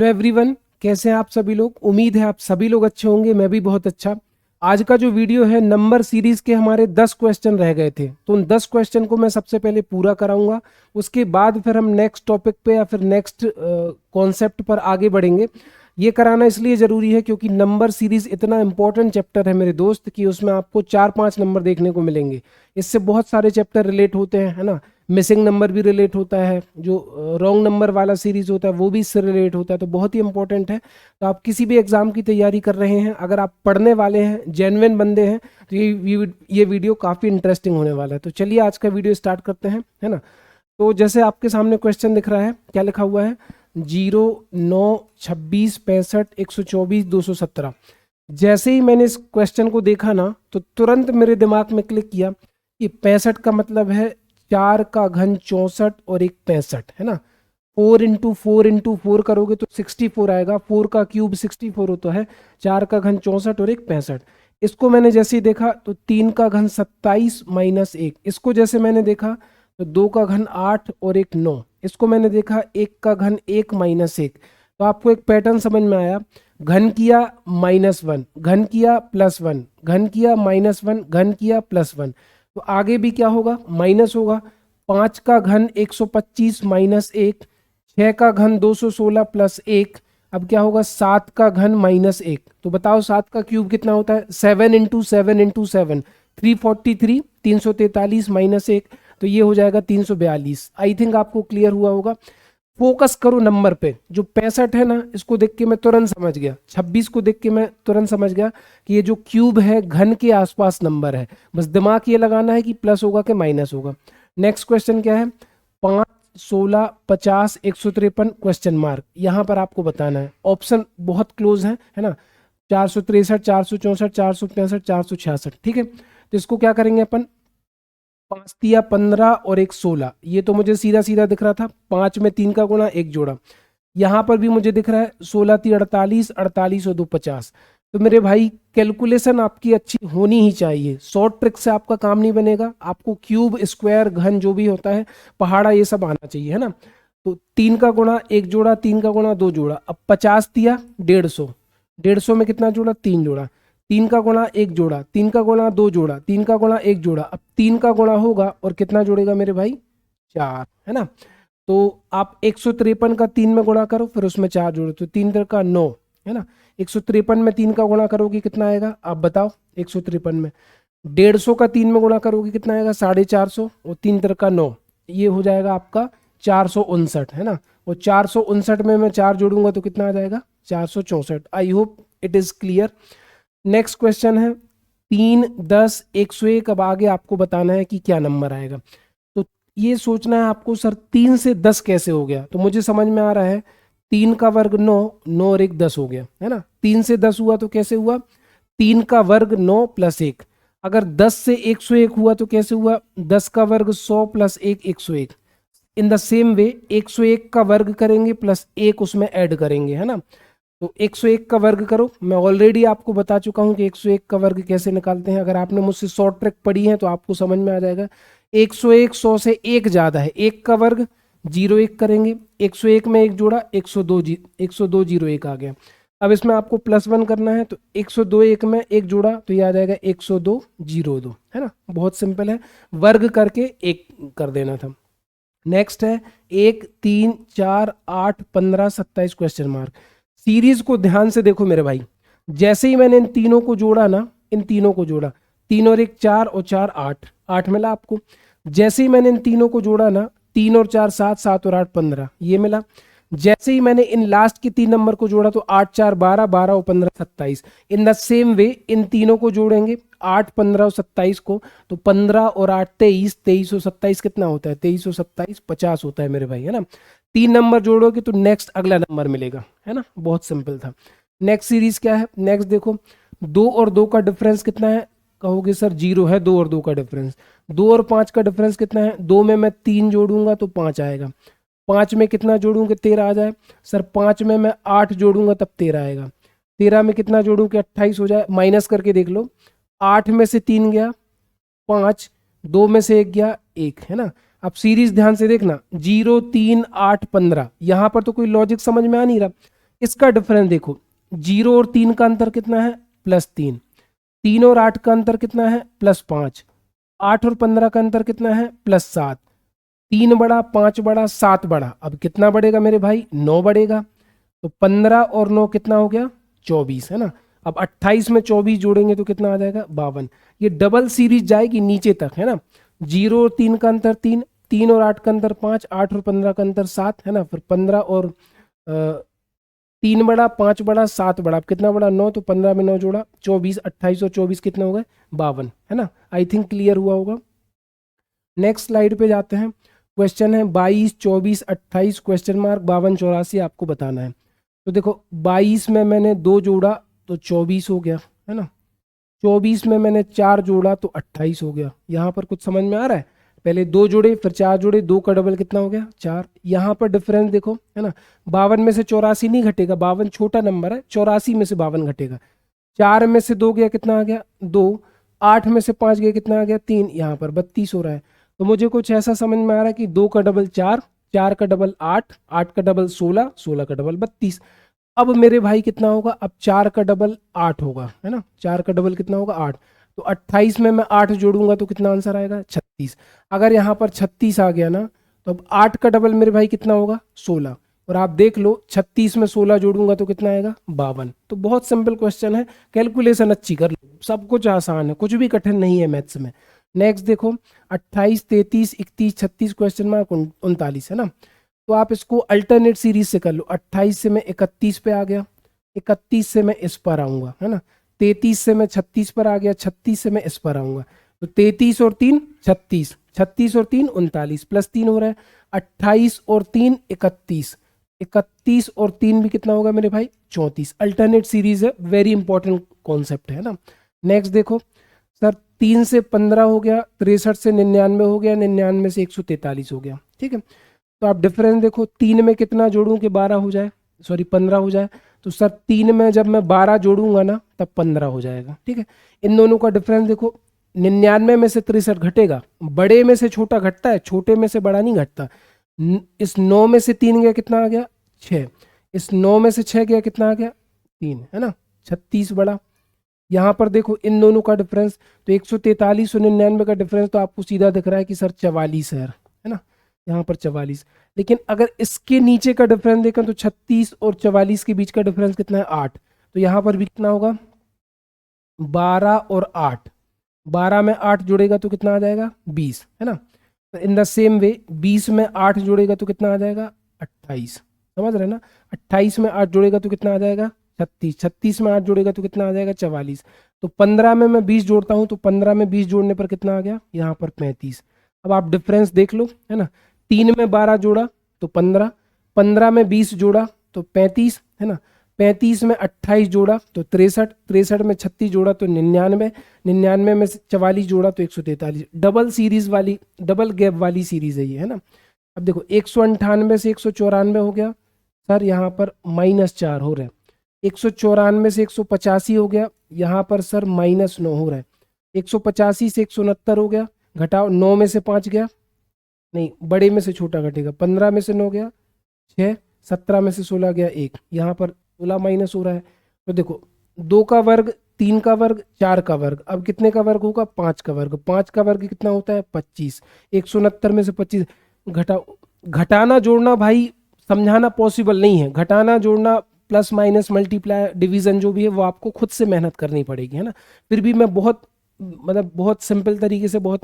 Hello everyone, कैसे हैं आप सभी लोग। उम्मीद है आप सभी लोग अच्छे होंगे, मैं भी बहुत अच्छा। आज का जो वीडियो है, नंबर सीरीज के हमारे 10 क्वेश्चन रह गए थे, तो उन 10 क्वेश्चन को मैं सबसे पहले पूरा कराऊंगा। उसके बाद फिर हम नेक्स्ट टॉपिक पे या फिर नेक्स्ट कॉन्सेप्ट पर आगे बढ़ेंगे। ये कराना इसलिए ज़रूरी है क्योंकि नंबर सीरीज इतना इंपॉर्टेंट चैप्टर है मेरे दोस्त कि उसमें आपको 4-5 नंबर देखने को मिलेंगे। इससे बहुत सारे चैप्टर रिलेट होते हैं, है ना। मिसिंग नंबर भी रिलेट होता है, जो रॉन्ग नंबर वाला सीरीज होता है वो भी इससे रिलेट होता है, तो बहुत ही इंपॉर्टेंट है। तो आप किसी भी एग्जाम की तैयारी कर रहे हैं, अगर आप पढ़ने वाले हैं, जेन्युइन बंदे हैं, तो ये वीडियो काफ़ी इंटरेस्टिंग होने वाला है। तो चलिए आज का वीडियो स्टार्ट करते हैं, है ना। तो जैसे आपके सामने क्वेश्चन दिख रहा है, क्या लिखा हुआ है, 0, 9, 26, 65, 124, 217। जैसे ही मैंने इस क्वेश्चन को देखा ना, तो तुरंत मेरे दिमाग में क्लिक किया कि 65 का मतलब है 4 का घन 64 और एक 65, है ना। 4 इंटू 4 करोगे तो 64 आएगा, 4 का क्यूब 64 होता है, 4 का घन 64 और एक 65। इसको मैंने जैसे ही देखा तो 3 का घन 27 माइनस 1, इसको जैसे मैंने देखा तो 2 का घन 8 और एक 9, इसको मैंने देखा 1 का घन 1 माइनस 1। तो आपको एक पैटर्न समझ में आया, घन किया -1, घन किया +1, घन किया -1, घन किया +1। तो आगे भी क्या होगा, माइनस होगा। 5 का घन 125 माइनस 1, 6 का घन 216 प्लस 1, अब क्या होगा 7 का घन -1। तो बताओ 7 का क्यूब कितना होता है, 7 इंटू 7 343, 343 माइनस 1, तो ये हो जाएगा 342। आई थिंक आपको क्लियर हुआ होगा। फोकस करो नंबर पे। जो 65 है ना, इसको देख के मैं तुरंत समझ गया, 26 को देख के मैं तुरंत समझ गया कि ये जो क्यूब है घन के आसपास नंबर है। बस दिमाग ये लगाना है कि प्लस होगा कि माइनस होगा। नेक्स्ट क्वेश्चन क्या है, 5, 16, 50, 153 क्वेश्चन मार्क, यहाँ पर आपको बताना है। ऑप्शन बहुत क्लोज है ना, 463, 464, 465, 466, ठीक है। तो इसको क्या करेंगे अपन, 5 तिया 15 और एक 16, ये तो मुझे सीधा सीधा दिख रहा था। 5 में 3 का गुणा, एक जोड़ा। यहाँ पर भी मुझे दिख रहा है 16 ती 48, 48 और 2 50। तो मेरे भाई कैलकुलेशन आपकी अच्छी होनी ही चाहिए, शॉर्ट ट्रिक से आपका काम नहीं बनेगा। आपको क्यूब स्क्वायर घन जो भी होता है, पहाड़ा, ये सब आना चाहिए, है ना। तो 3 का गुणा, एक जोड़ा, 3 का गुणा, दो जोड़ा। अब 50 तिया 150, 150 में कितना जोड़ा, 3 जोड़ा। 3 का गुणा, एक जोड़ा, 3 का गुणा, दो जोड़ा, 3 का गुणा, एक जोड़ा। अब 3 का गुणा होगा और कितना जोड़ेगा मेरे भाई, 4, है ना। तो आप 153 का 3 में गुणा करो, फिर उसमें 4 जोड़ो, तो 3 3 का 9, है ना। 153 में 3 का गुणा करोगे कितना आएगा, आप बताओ। 153 में 150 का 3 में गुणा करोगे कितना आएगा, 450, और 3 3 का 9, ये हो जाएगा आपका 459, है ना। और 459 में मैं 4 जोड़ूंगा तो कितना आ जाएगा, 464। I hope it is clear. Next question है 3, 10, 101। अब आगे आपको बताना है कि क्या नंबर आएगा। तो ये सोचना है आपको, सर 3 से 10 कैसे हो गया। तो मुझे समझ में आ रहा है, 3 का वर्ग 9, 9 और एक 10 हो गया, है ना। 3 से 10 हुआ तो कैसे हुआ, 3 का वर्ग 9 प्लस 1। अगर 10 से 101 हुआ तो कैसे हुआ, 10 का वर्ग 100 plus 1, 101। In the same way 101 का वर्ग करेंगे प्लस 1 उसमें ऐड करेंगे, है ना। तो 101 का वर्ग करो, मैं ऑलरेडी आपको बता चुका हूं कि 101 का वर्ग कैसे निकालते हैं। अगर आपने मुझसे शॉर्ट ट्रिक पढ़ी है तो आपको समझ में आ जाएगा। 101 100 से एक ज्यादा है, 1 का वर्ग 01 करेंगे, 101 में एक जोड़ा, 102 102 01 आ गया। अब इसमें आपको +1 करना है, तो 102 1 में एक जोड़ा, तो ये आ जाएगा 102 02, है ना। बहुत सिंपल है, वर्ग करके एक कर देना था। नेक्स्ट है 1, 3, 4, 8, 15, 27 क्वेश्चन मार्क। सीरीज को ध्यान से देखो मेरे भाई। जैसे ही मैंने इन तीनों को जोड़ा ना, इन तीनों को जोड़ा, 3 और 1 4 और 4 8, 8 मिला आपको। जैसे ही मैंने इन तीनों को जोड़ा ना, 3 और 4 7, 7 और 8 15, ये मिला। जैसे ही मैंने इन लास्ट के 3 नंबर को जोड़ा तो 8 4 12, 12 और 15 27। इन द सेम वे इन तीनों को जोड़ेंगे, 8 15 और 27 को, तो 15 और 8 23, 23 और 27 कितना होता है, 23 और 27 50 होता है मेरे भाई, है ना। 3 नंबर जोड़ोगे तो नेक्स्ट अगला नंबर मिलेगा, है ना। बहुत सिंपल था। नेक्स्ट सीरीज क्या है, नेक्स्ट देखो, 2 और 2 का डिफरेंस कितना है, कहोगे सर 0 है 2 और 2 का डिफरेंस। 2 और 5 का डिफरेंस कितना है, 2 में मैं 3 जोड़ूंगा तो 5 आएगा। 5 में कितना जोड़ूंगा, 13 आ जाए। सर 5 में मैं 8 जोड़ूंगा तब 13 आएगा। 13 में कितना जोड़ूं कि 28 हो जाए, माइनस करके देख लो। 8 में से 3 गया 5, 2 में से 1 गया 1, है ना। अब सीरीज ध्यान से देखना, 0 3 8 15, यहां पर तो कोई लॉजिक समझ में आ नहीं रहा। इसका डिफरेंस देखो, 0 और 3 का अंतर कितना है, +3, 3 और 8 का अंतर कितना है, +5, 8 और 15 का अंतर कितना है, +7, 3 बड़ा, 5 बड़ा, 7 बड़ा, अब कितना बढ़ेगा मेरे भाई, 9 बढ़ेगा। तो 15 और 9 कितना हो गया, 24, है ना। अब 28 में 24 जोड़ेंगे तो कितना आ जाएगा, 52। ये डबल सीरीज जाएगी नीचे तक, है ना। 0 और 3 का अंतर 3, 3 और 8 का अंतर 5, 8 और 15 का अंतर 7, है ना। फिर 15 और 3 बड़ा, 5 बड़ा, 7 बड़ा, अब कितना बड़ा, 9, तो 15 में 9 जोड़ा 24, 28 और 24 कितने हो गए, 52, है ना। आई थिंक क्लियर हुआ होगा। नेक्स्ट स्लाइड पे जाते हैं। क्वेश्चन है 22, 24, 28 क्वेश्चन मार्क 52, 84 आपको बताना है। तो देखो 22 में मैंने 2 जोड़ा तो 24 हो गया, है ना। 24 में मैंने 4 जोड़ा तो 28 हो गया। यहाँ पर कुछ समझ में आ रहा है, पहले 2 जोड़े फिर 4 जोड़े, 2 का डबल कितना हो गया, 4। यहाँ पर डिफरेंस देखो, है ना। 52 में से 84 नहीं घटेगा, 52 छोटा नंबर है, 84 में से 52 घटेगा। 4 में से 2 गया, कितना आ गया, 2। 8 में से 5 गया, कितना आ गया, 3। यहाँ पर 32 हो रहा है। तो मुझे कुछ ऐसा समझ में आ रहा है कि 2 का डबल 4, 4 का डबल 8, 8 का डबल 16, 16 का डबल 32। अब मेरे भाई कितना होगा, अब 4 का डबल 8 होगा, है ना। 4 का डबल कितना होगा, 8। तो 28 में मैं 8 जोड़ूंगा तो कितना आंसर आएगा, 36। अगर यहाँ पर 36 आ गया ना, तो अब 8 का डबल मेरे भाई कितना होगा, 16। और आप देख लो 36 में 16 जोड़ूंगा तो कितना आएगा, 52। तो बहुत सिंपल क्वेश्चन है, कैलकुलेशन अच्छी कर लो, सब कुछ आसान है, कुछ भी कठिन नहीं है मैथ्स में। नेक्स्ट देखो 28, 33, 31, 36 क्वेश्चन मार्क 39, है ना। तो आप इसको अल्टरनेट सीरीज से कर लो। 28 से मैं 31 पे आ गया, 31 से मैं इस पर आऊंगा, है ना। 33 से मैं 36 पर आ गया, 36 से मैं इस पर आऊंगा। तो 33 और 3 36, 36 और 3 39, +3 हो रहा है। 28 और 3 31, 31 और 3 भी कितना होगा मेरे भाई, 34। अल्टरनेट सीरीज है, वेरी इंपॉर्टेंट कॉन्सेप्ट है ना। नेक्स्ट देखो सर, 3 से 15 हो गया, 63 से 99 हो गया, 99 से 143 हो गया, ठीक है। तो आप डिफरेंस देखो, 3 में कितना जोड़ूं कि 12 हो जाए, सॉरी 15 हो जाए। तो सर 3 में जब मैं 12 जोड़ूंगा ना तब 15 हो जाएगा, ठीक है। इन दोनों का डिफरेंस देखो, 99 में से 63 घटेगा, बड़े में से छोटा घटता है, छोटे में से बड़ा नहीं घटता। इस 9 में से 3 गया, कितना आ गया, 6। इस 9 में से 6 गया, कितना आ गया, 3, है ना। 36 बड़ा। यहाँ पर देखो इन दोनों का डिफरेंस, तो 143 और 99 का डिफरेंस तो आपको सीधा दिख रहा है कि सर 44 है ना। यहाँ पर 44। लेकिन अगर इसके नीचे का डिफरेंस देखें तो 36 और 44 के बीच का डिफरेंस कितना है, 8। तो यहाँ पर भी कितना होगा, 12 और 8, 12 में 8 जुड़ेगा तो कितना आ जाएगा, 20, है ना। तो इन द सेम वे 20 में 8 जुड़ेगा तो कितना आ जाएगा, 28। समझ रहे ना। 28 में 8 जुड़ेगा तो कितना आ जाएगा, 36। 36 में 8 जोड़ेगा तो कितना आ जाएगा, 44। तो 15 में मैं 20 जोड़ता हूं तो 15 में 20 जोड़ने पर कितना आ गया, यहाँ पर 35। अब आप डिफरेंस देख लो, है ना। 3 में 12 जोड़ा तो 15, 15 में 20 जोड़ा तो 35, है ना। 35 में 28 जोड़ा तो 63, 63 में 36 जोड़ा तो 99, 99 में 44 जोड़ा तो 143। डबल सीरीज वाली, डबल गैप वाली सीरीज है ये, है ना। अब देखो 198 से 194 हो गया, सर यहाँ पर -4 हो रहा है। 194 से 185 हो गया, यहाँ पर सर -9 हो रहा है। 185 से 169 हो गया, घटाओ, 9 में से 5 गया, नहीं बड़े में से छोटा घटेगा, 15 में से 9 गया 6, 17 में से 16 गया 1, यहाँ पर 16 माइनस हो रहा है। तो देखो 2 का वर्ग, 3 का वर्ग, 4 का वर्ग, अब कितने का वर्ग होगा, 5 का वर्ग। 5 का वर्ग कितना होता है, 25। 169 में से 25 घटाओ, घटाना जोड़ना भाई समझाना पॉसिबल नहीं है, घटाना जोड़ना प्लस माइनस मल्टीप्लाई डिवीजन जो भी है वो आपको खुद से मेहनत करनी पड़ेगी, है ना। फिर भी मैं बहुत मतलब बहुत सिंपल तरीके से, बहुत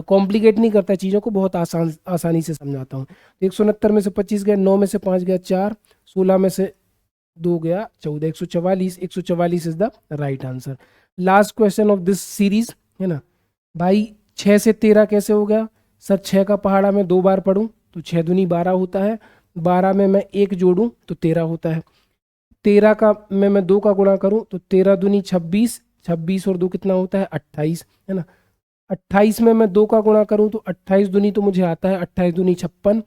कॉम्प्लिकेट नहीं करता चीज़ों को, बहुत आसानी से समझाता हूँ। तो 169 में से 25 गया, 9 में से 5 गया 4, 16 में से 2 गया 14, 144, 144 is the right answer. Last question of this series, है ना भाई। 6 से 13 कैसे हो गया, सर 6 का पहाड़ा मैं 2 बार पढ़ूं तो 6 दूनी 12 होता है, 12 में मैं 1 जोड़ूं तो 13 होता है। 13 का मैं 2 का गुणा करूं तो 13 दूनी 26, 26 और 2 कितना होता है, 28, है ना। 28 में मैं 2 का गुणा करूं तो 28 दूनी तो मुझे आता है, 28 दूनी 56,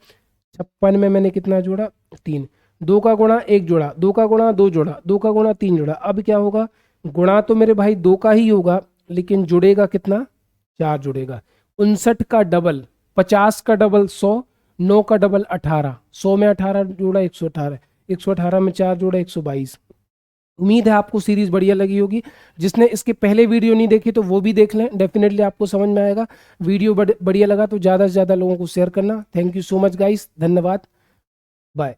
56 में मैंने कितना जोड़ा, 3। 2 का गुणा 1 जोड़ा, 2 का गुणा 2 जोड़ा, 2 का गुणा 3 जोड़ा। अब क्या होगा, गुणा तो मेरे भाई 2 का ही होगा, लेकिन जुड़ेगा कितना, 4 जुड़ेगा। 59 का डबल 50 का डबल 100, 9 का डबल 18, 100 में 18 जोड़ा 118, 118 में 4 जोड़ा 122। उम्मीद है आपको सीरीज बढ़िया लगी होगी। जिसने इसके पहले वीडियो नहीं देखी तो वो भी देख लें, डेफिनेटली आपको समझ में आएगा। वीडियो बढ़िया लगा तो ज़्यादा से ज़्यादा लोगों को शेयर करना। Thank you so much guys, धन्यवाद, बाय।